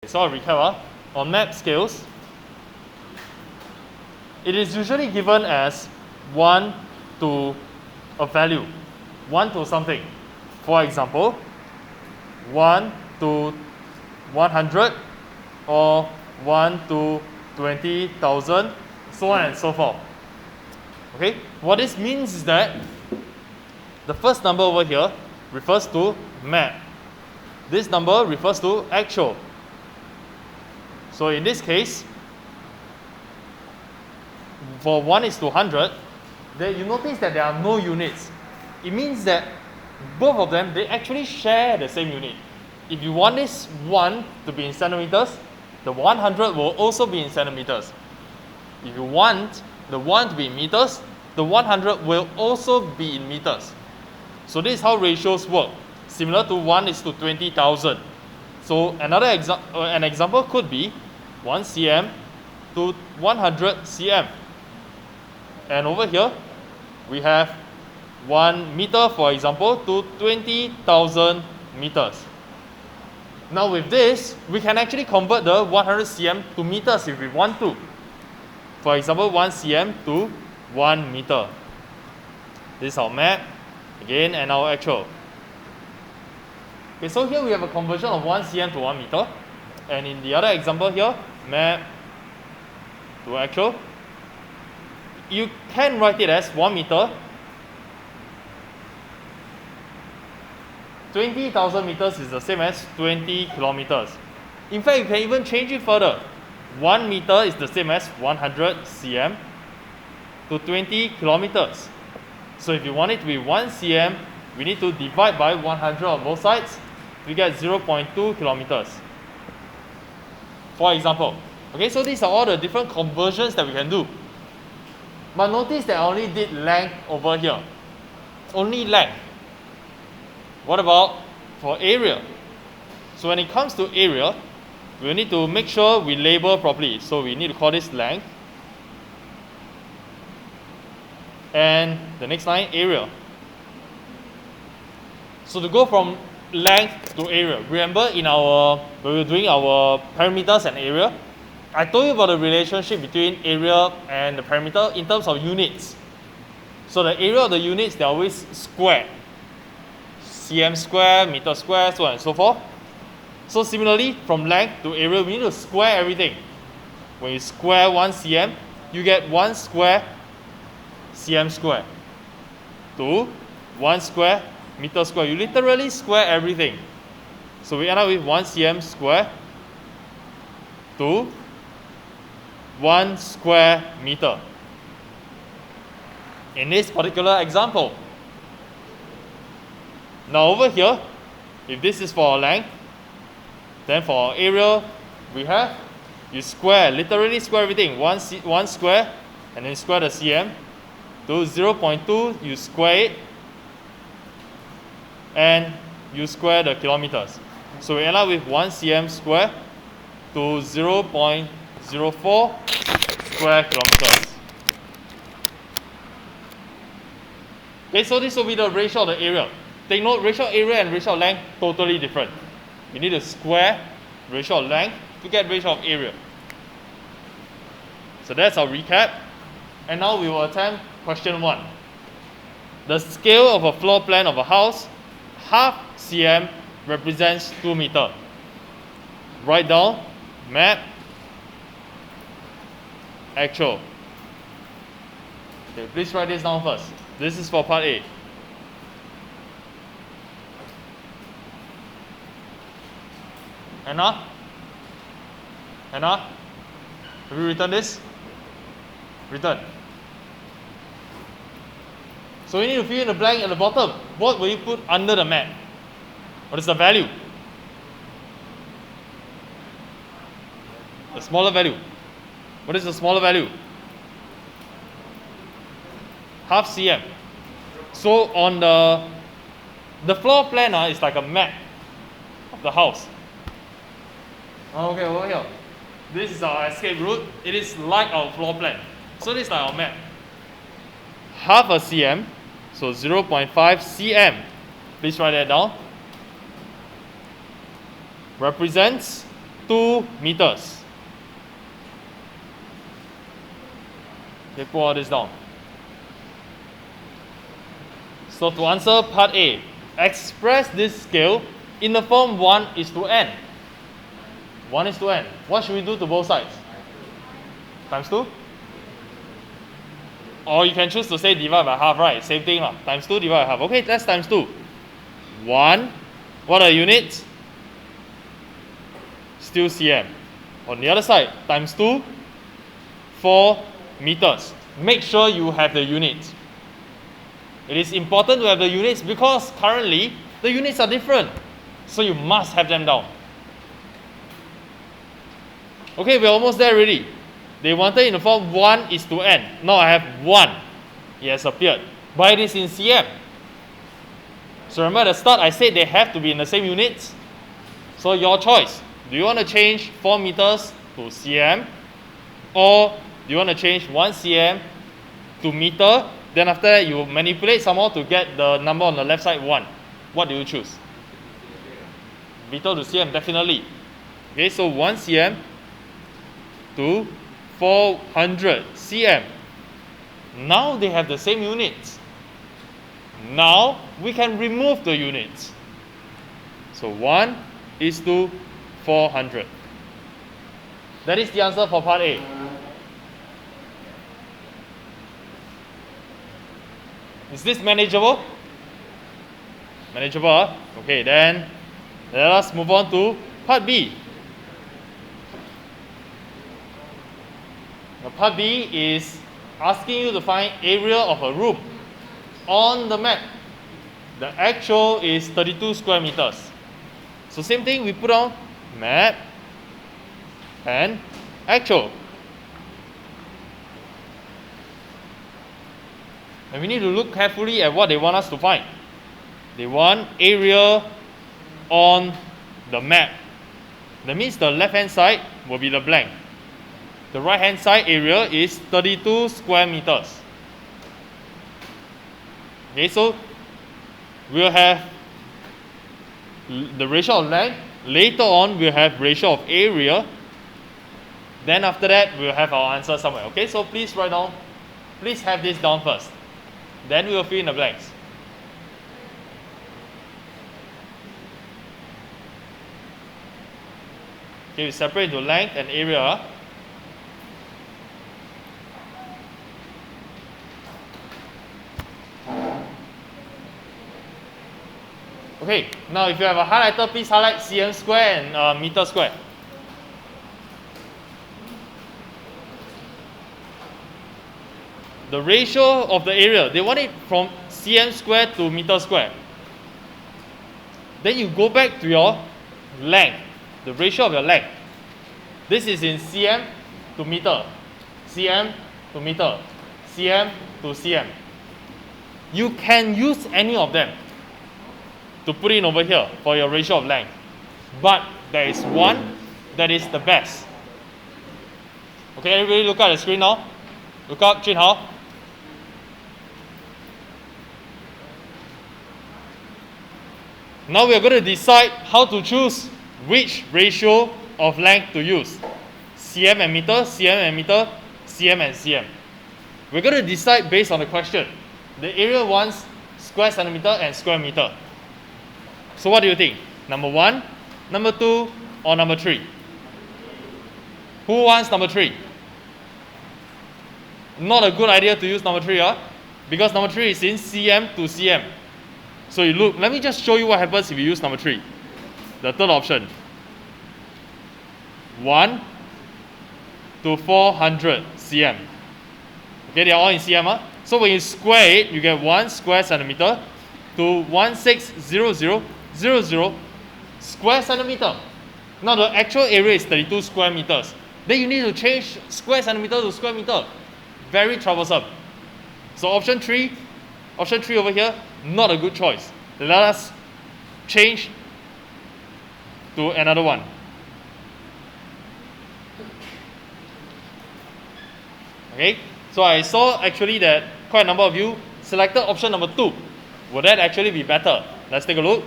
So I'll recap on map scales. It is usually given as 1 to a value, 1 to something. For example, 1 to 100 or 1 to 20,000, so on and so forth. Okay, what this means is that the first number over here refers to map. This number refers to actual. So in this case, for 1 is to 100, then you notice that there are no units. It means that both of them, they actually share the same unit. If you want this 1 to be in centimeters, the 100 will also be in centimeters. If you want the 1 to be in meters, the 100 will also be in meters. So this is how ratios work, similar to 1 is to 20,000. So another an example could be 1 cm to 100 cm. And over here, we have 1 meter, for example, to 20,000 meters. Now with this, we can actually convert the 100 cm to meters if we want to. For example, 1 cm to 1 meter. This is our map, again, and our actual. Okay, so here we have a conversion of 1 cm to 1 meter. And in the other example here, map to actual, you can write it as 1 meter. 20,000 meters is the same as 20 kilometers. In fact, you can even change it further. 1 meter is the same as 100 cm to 20 kilometers. So if you want it to be 1 cm, we need to divide by 100 on both sides. We get 0.2 kilometers. For example. Okay, so these are all the different conversions that we can do. But notice that I only did length over here. Only length. What about for area? So when it comes to area, we need to make sure we label properly. So we need to call this length. And the next line, area. So to go from length to area, remember when we were doing our perimeters and area, I told you about the relationship between area and the perimeter in terms of units. So the area of the units, they're always squared. Cm square, meter square, so on and so forth. So similarly, from length to area, we need to square everything. When you square 1 cm, you get 1 square cm square to 1 square meter square. You literally square everything. So we end up with 1 cm square to 1 square meter. In this particular example. Now over here, if this is for our length, then for our area, we have, you square, literally square everything. 1 square, and then square the cm. To 0.2, you square it, and you square the kilometers. So we end up with 1 cm square to 0.04 square kilometers. Okay, so this will be the ratio of the area. Take note, ratio of area and ratio of length, totally different. You need to square ratio of length to get ratio of area. So that's our recap. And now we will attempt question 1. The scale of a floor plan of a house, half cm represents 2 meter. Write down map, actual. Okay, please write this down first. This is for part A. Anna? Have you written this? Return. So you need to fill in the blank at the bottom. What will you put under the map? What is the value? The smaller value. What is the smaller value? Half cm. So on the floor plan is like a map of the house. Okay, over here. This is our escape route. It is like our floor plan. So this is like our map. Half a cm, so 0.5 cm. Please write that down. Represents 2 meters. Okay, put all this down. So to answer part A, express this scale in the form 1:n. 1:n. What should we do to both sides? Times 2? Or you can choose to say divide by half, right? Same thing, times 2 divided by half. Okay, that's times 2. 1, what are the units? Still cm. On the other side, times 2, 4 meters. Make sure you have the units. It is important to have the units because currently the units are different. So you must have them down. Okay, we're almost there already. They wanted in the form 1:n. Now I have 1. It has appeared. But it is in cm. So remember at the start I said they have to be in the same units. So your choice. Do you want to change 4 meters to cm? Or do you want to change 1 cm to meter? Then after that you manipulate some more to get the number on the left side 1. What do you choose? Meter to cm, definitely. Okay, so 1 cm to 400 cm. Now they have the same units. Now we can remove the units. So 1:400. That is the answer for part A. Is this manageable? Manageable, huh? Okay, then let us move on to part B. Now, part B is asking you to find area of a room on the map. The actual is 32 square meters. So same thing, we put on map and actual. And we need to look carefully at what they want us to find. They want area on the map. That means the left hand side will be the blank. The right hand side area is 32 square meters. Okay, so we'll have the ratio of length. Later on, we'll have ratio of area. Then after that, we'll have our answer somewhere. Okay, so please write down. Please have this down first. Then we will fill in the blanks. Okay, we separate into length and area. Okay, now if you have a highlighter, please highlight cm square and meter square. The ratio of the area, they want it from cm square to meter square. Then you go back to your length, the ratio of your length. This is in cm to meter, cm to meter, cm to cm. You can use any of them to put in over here for your ratio of length. But there is one that is the best. Okay, everybody look at the screen now. Look up, Jun Hao. Now we are going to decide how to choose which ratio of length to use. cm and meter, cm and meter, cm and cm. We're going to decide based on the question. The area wants square centimeter and square meter. So what do you think? Number 1, number 2, or number 3? Who wants number 3? Not a good idea to use number 3, because number 3 is in cm to cm. So you look, let me just show you what happens if you use number 3. The third option. 1 to 400 cm. Okay, they are all in cm. So when you square it, you get 1 square centimeter to 160000 square centimeter. Now the actual area is 32 square meters. Then you need to change square centimeter to square meter. Very troublesome. So option 3 over here, not a good choice. Let us change to another one. Okay, so I saw actually that quite a number of you selected option number 2. Would that actually be better? Let's take a look.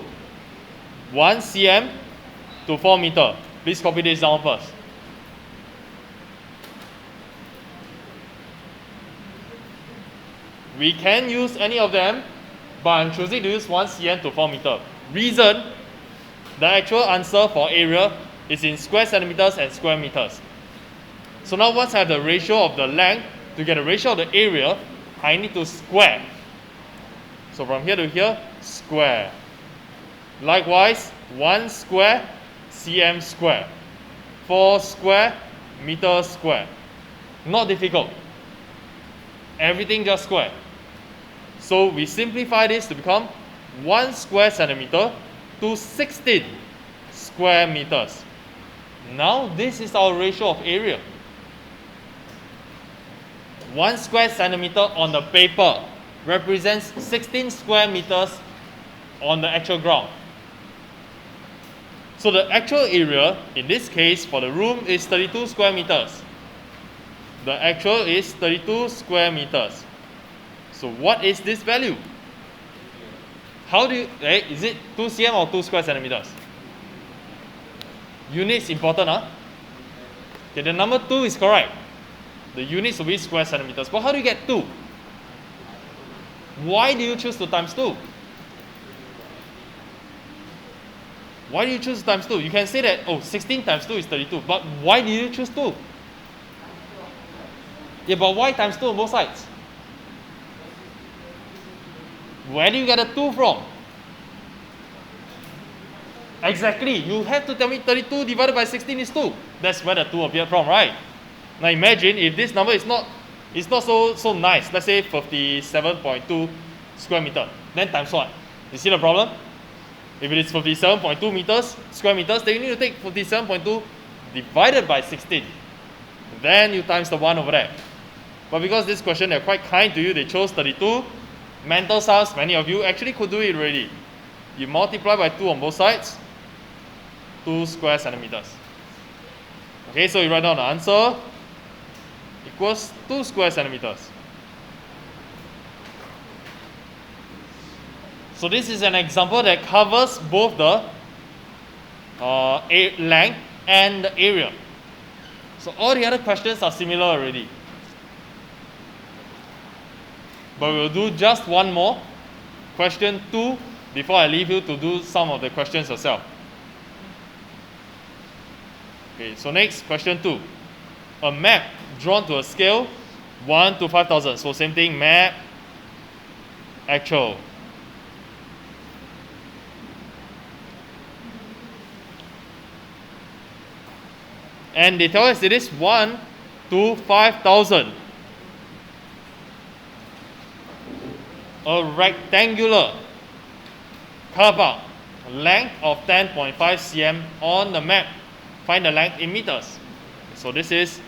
1 cm to 4 meter. Please copy this down first. We can use any of them, but I'm choosing to use 1 cm to 4 meter. Reason, the actual answer for area is in square centimeters and square meters. So now once I have the ratio of the length, to get the ratio of the area, I need to square. So from here to here, square. Likewise, 1 square, cm square. 4 square, meter square. Not difficult. Everything just square. So we simplify this to become 1 square centimeter to 16 square meters. Now this is our ratio of area. 1 square centimeter on the paper represents 16 square meters on the actual ground. So the actual area, in this case for the room, is 32 square meters. The actual is 32 square meters. So what is this value? How do you, is it 2 cm or 2 square centimeters? Units important, huh? Okay, the number 2 is correct. The units will be square centimeters. But how do you get 2? Why do you choose to times 2? Why do you choose times 2? You can say that, oh, 16 times 2 is 32. But why did you choose 2? Yeah, but why times 2 on both sides? Where do you get a 2 from? Exactly. You have to tell me 32 divided by 16 is 2. That's where the 2 appeared from, right? Now imagine if this number is not so nice. Let's say 57.2 square meter. Then times what? You see the problem? If it is 57.2 meters, square meters, then you need to take 57.2 divided by 16. Then you times the 1 over there. But because this question, they're quite kind to you, they chose 32. Mental sums, many of you actually could do it already. You multiply by 2 on both sides, 2 square centimeters. Okay, so you write down the answer, equals 2 square centimeters. So this is an example that covers both the length and the area. So all the other questions are similar already. But we'll do just one more, question 2, before I leave you to do some of the questions yourself. Okay, so next, question 2. A map drawn to a scale 1 to 5,000. So same thing, map, actual. And they tell us it is 1 to 5,000. A rectangular carve-out, length of 10.5 cm on the map. Find the length in meters. So this is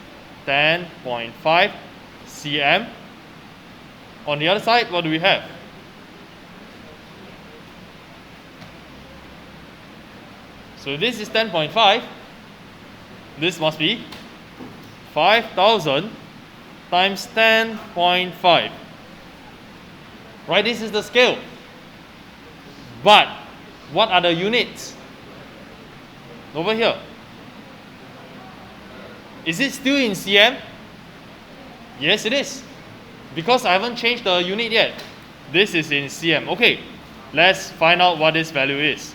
10.5 cm. On the other side, what do we have? So this is 10.5. This must be 5,000 times 10.5. Right, this is the scale. But what are the units? Over here. Is it still in cm? Yes, it is. Because I haven't changed the unit yet. This is in cm. Okay, let's find out what this value is.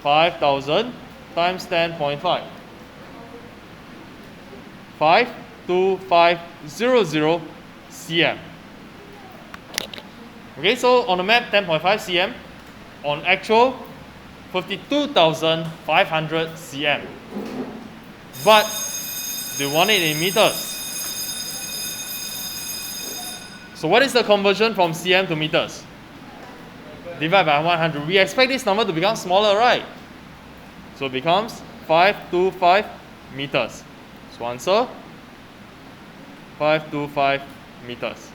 5,000 times 10.5. 52500 cm. Okay, so on the map 10.5 cm, on actual 52,500 cm. But they want it in meters. So what is the conversion from cm to meters? Divide by 100. We expect this number to become smaller, right? So it becomes 525 meters. So answer 525 meters.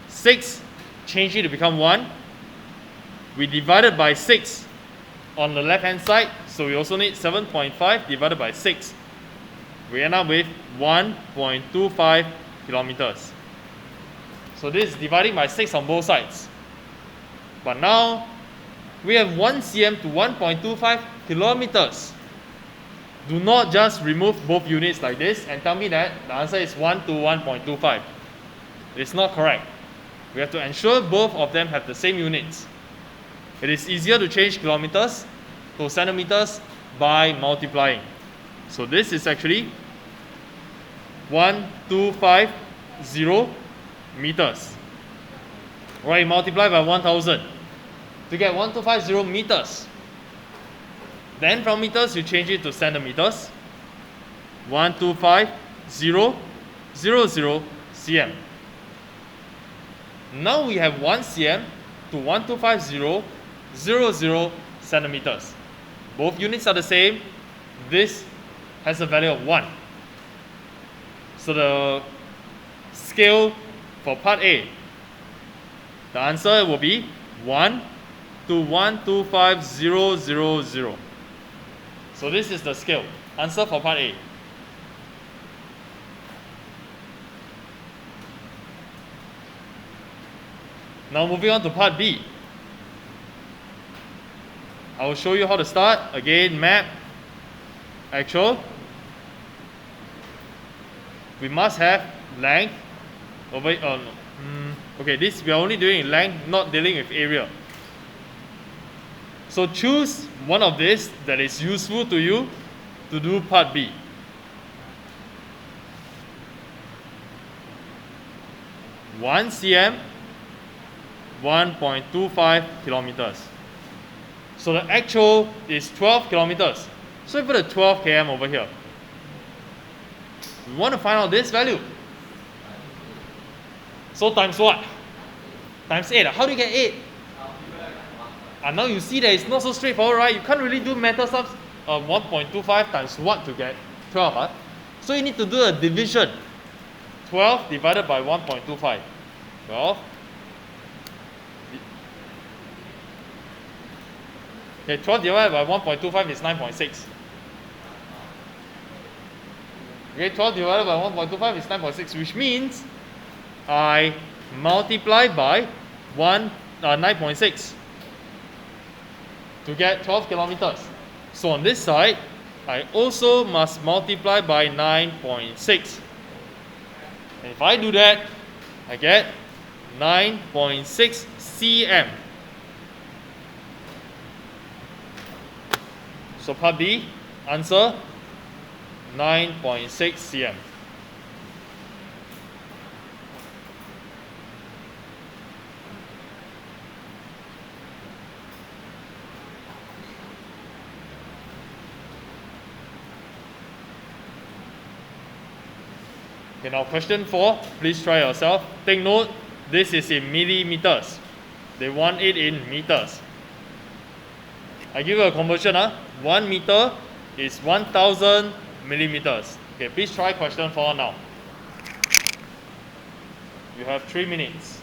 6, change it to become 1. We divided by 6 on the left hand side, so we also need 7.5 divided by 6. We end up with 1.25 kilometers. So this is dividing by 6 on both sides. But now we have 1 cm to 1.25 kilometers. Do not just remove both units like this and tell me that the answer is 1 to 1.25. It's not correct. We have to ensure both of them have the same units. It is easier to change kilometers to centimeters by multiplying. So this is actually 1250 meters. Right, multiply by 1000 to get 1250 meters. Then from meters you change it to centimeters. 125000 cm. Now we have 1 cm to 125000 centimeters. Both units are the same. This has a value of 1. So the scale for part A, the answer will be 1 to 125000. So this is the scale. Answer for part A. Now moving on to part B. I will show you how to start. Again, map, actual. We must have length over. Okay, this we are only doing length, not dealing with area. So choose one of this that is useful to you to do part B. One cm, 1.25 kilometers. So the actual is 12 kilometers. So we put a 12 km over here. We want to find out this value. So times what? Times 8. How do you get 8? And now you see that it's not so straightforward, right? You can't really do mental sums of 1.25 times what to get 12. Huh? So you need to do a division. 12 divided by 1.25. 12. Okay, 12 divided by 1.25 is 9.6. Okay, 12 divided by 1.25 is 9.6, which means I multiply by 9.6 to get 12 kilometers. So on this side, I also must multiply by 9.6. And if I do that, I get 9.6 cm. So part B, answer 9.6 cm. Okay, now question 4, please try yourself. Take note, this is in millimeters. They want it in meters. I give you a conversion. 1 meter is 1000 millimeters. Okay, please try question 4 now. You have 3 minutes.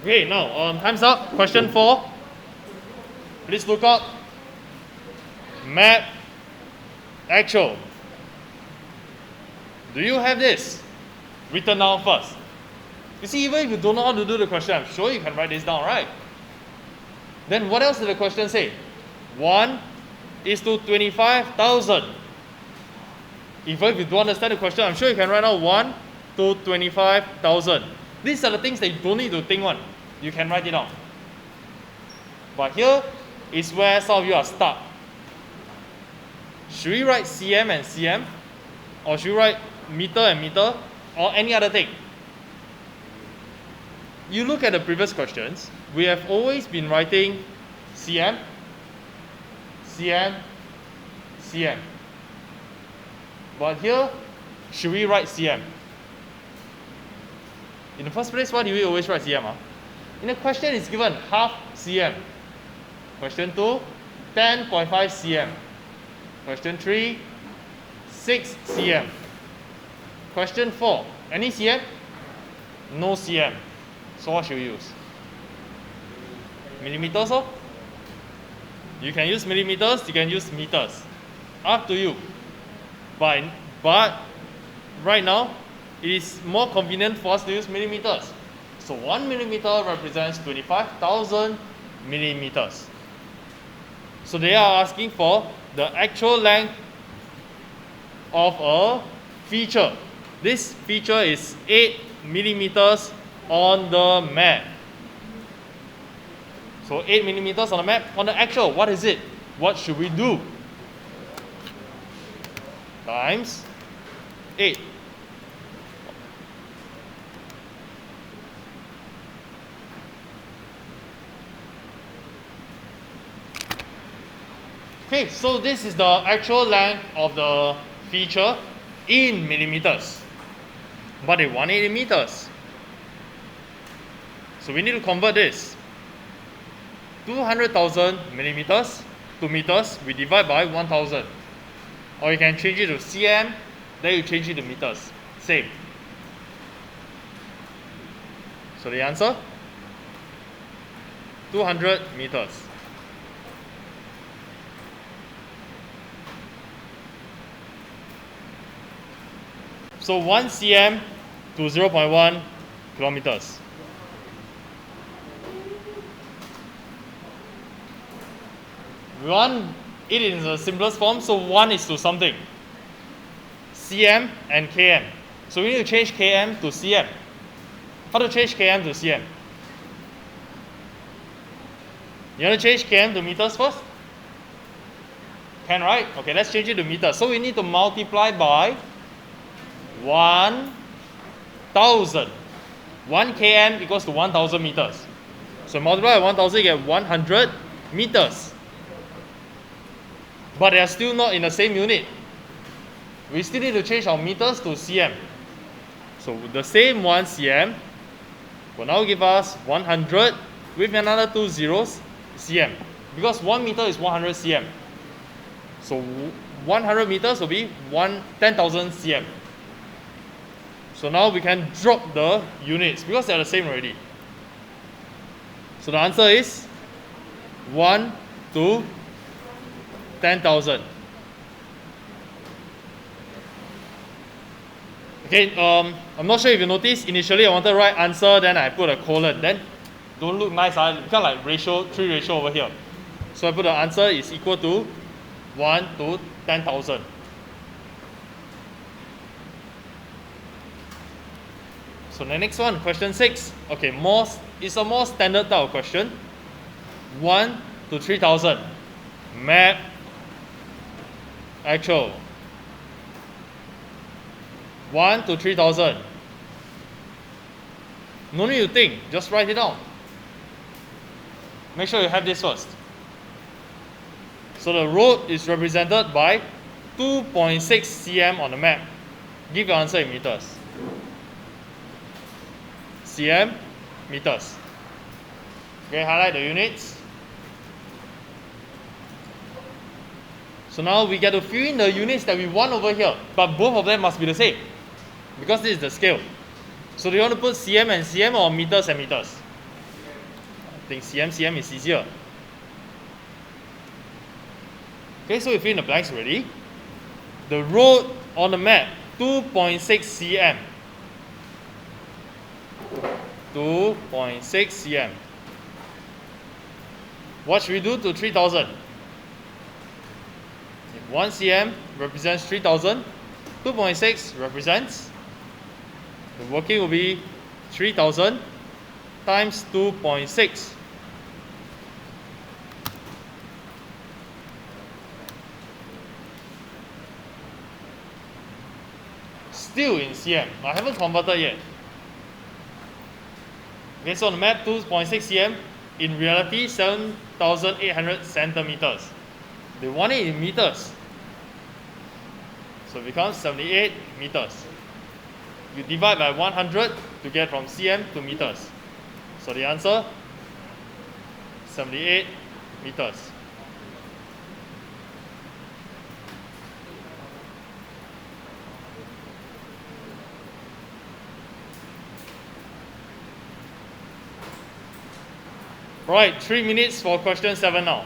Okay, now time's up. Question 4. Please look up. Map actual. Do you have this written down first? You see, even if you don't know how to do the question, I'm sure you can write this down, right? Then what else did the question say? 1 is to 25,000. Even if you don't understand the question, I'm sure you can write out 1 to 25,000. These are the things that you don't need to think on. You can write it down. But here is where some of you are stuck. Should we write cm and cm? Or should we write meter and meter? Or any other thing? You look at the previous questions, we have always been writing cm, cm, cm. But here, should we write cm? In the first place, why do we always write cm? In the question, it's given half cm. Question 2, 10.5 cm. Question 3, 6 cm. Question 4, any cm? No cm. So what should we use? Millimeters, or? You can use millimeters, you can use meters. Up to you. But right now, it is more convenient for us to use millimeters. So 1 millimeter represents 25,000 millimeters. So they are asking for the actual length of a feature. This feature is 8 millimeters on the map. So 8 millimeters on the map. On the actual, what is it? What should we do? Times 8. Okay, so this is the actual length of the feature in millimeters. But they want it in meters. So we need to convert this. 200,000 millimeters to meters, we divide by 1,000. Or you can change it to cm, then you change it to meters. Same. So the answer? 200 meters. So 1 cm to 0.1 kilometers. We want it in the simplest form, so 1 is to something. cm and km. So we need to change km to cm. How to change km to cm? You want to change km to meters first? Can, right? Okay, let's change it to meters. So we need to multiply by 1,000. 1 km equals to 1,000 meters. So multiply by 1,000, you get 100 meters. But they are still not in the same unit. We still need to change our meters to cm. So the same 1 cm will now give us 100 with another 2 zeros cm. Because 1 meter is 100 cm. So 100 meters will be 10,000 cm. So now we can drop the units because they are the same already. So the answer is 1 to 10,000. Okay, I'm not sure if you noticed, initially I wanted to write answer, then I put a colon. Then don't look nice, kind of like ratio, 3 ratio over here. So I put the answer is equal to 1 to 10,000. So the next one, question 6. Okay, it's a more standard type of question. 1 to 3,000. Map actual. 1 to 3,000. No need to think, just write it down. Make sure you have this first. So the road is represented by 2.6 cm on the map. Give your answer in meters. cm, meters. Okay, highlight the units. So now we get to fill in the units that we want over here, but both of them must be the same because this is the scale. So do you want to put cm and cm or meters and meters? think cm is easier. Okay, so you fill in the blanks already. The road on the map, 2.6 cm. 2.6 cm. What should we do to 3000? If 1 cm represents 3000, 2.6 represents, the working will be 3000 times 2.6. Still in cm. I haven't converted yet. Okay, so on the map 2.6 cm, in reality 7,800 centimeters. They want it in meters. So it becomes 78 meters. You divide by 100 to get from cm to meters. So the answer, 78 meters. Right, 3 minutes for question 7 now.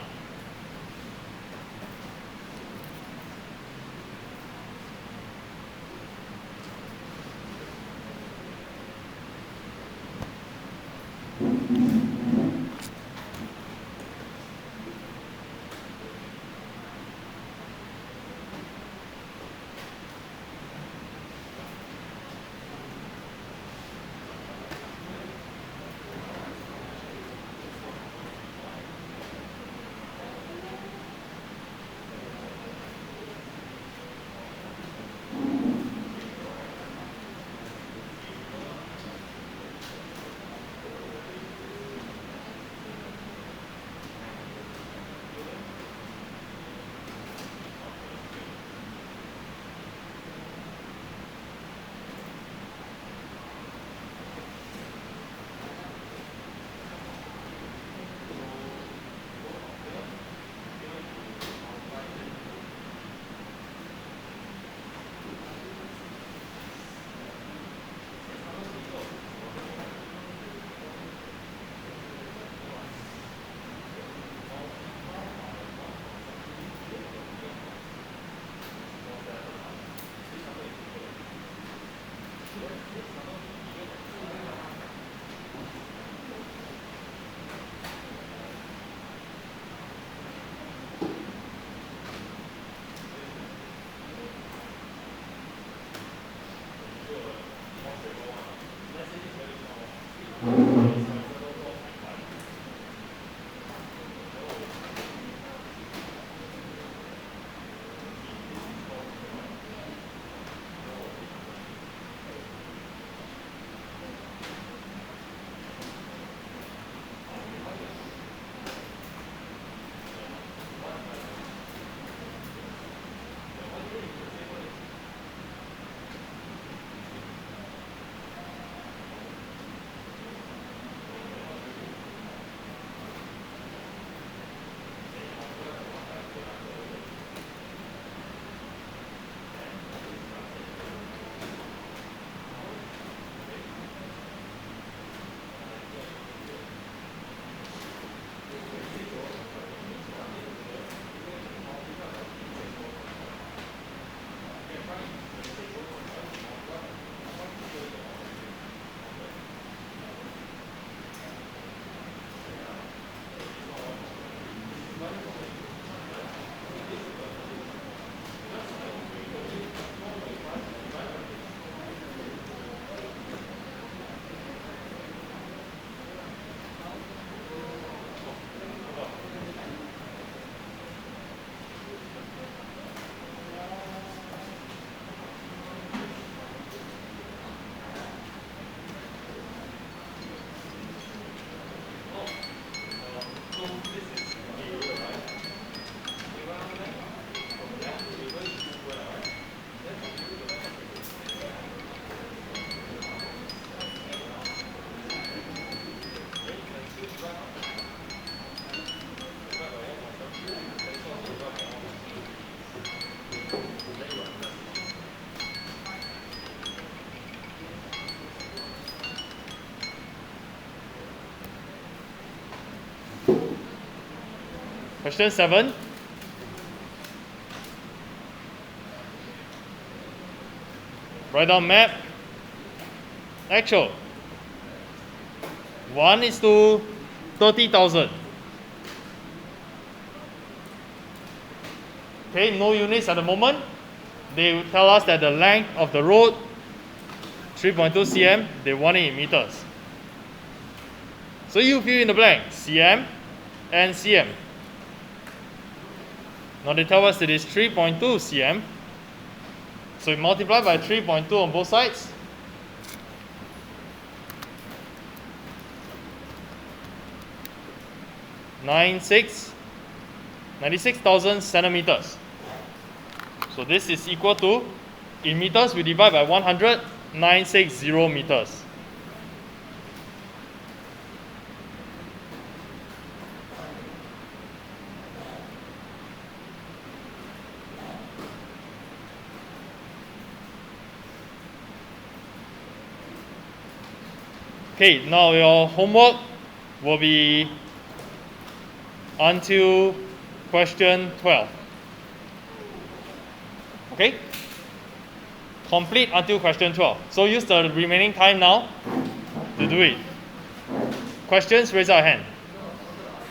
Question 7. Write down map. Actual. 1:30,000. Okay, no units at the moment. They will tell us that the length of the road 3.2 cm, they want it in meters. So you fill in the blank, cm and cm. Now they tell us it is 3.2 cm. So we multiply by 3.2 on both sides. (96,000 centimeters). So this is equal to, in meters we divide by 100, 960 meters. Okay, now your homework will be until question 12. Okay? Complete until question 12. So use the remaining time now to do it. Questions, raise your hand.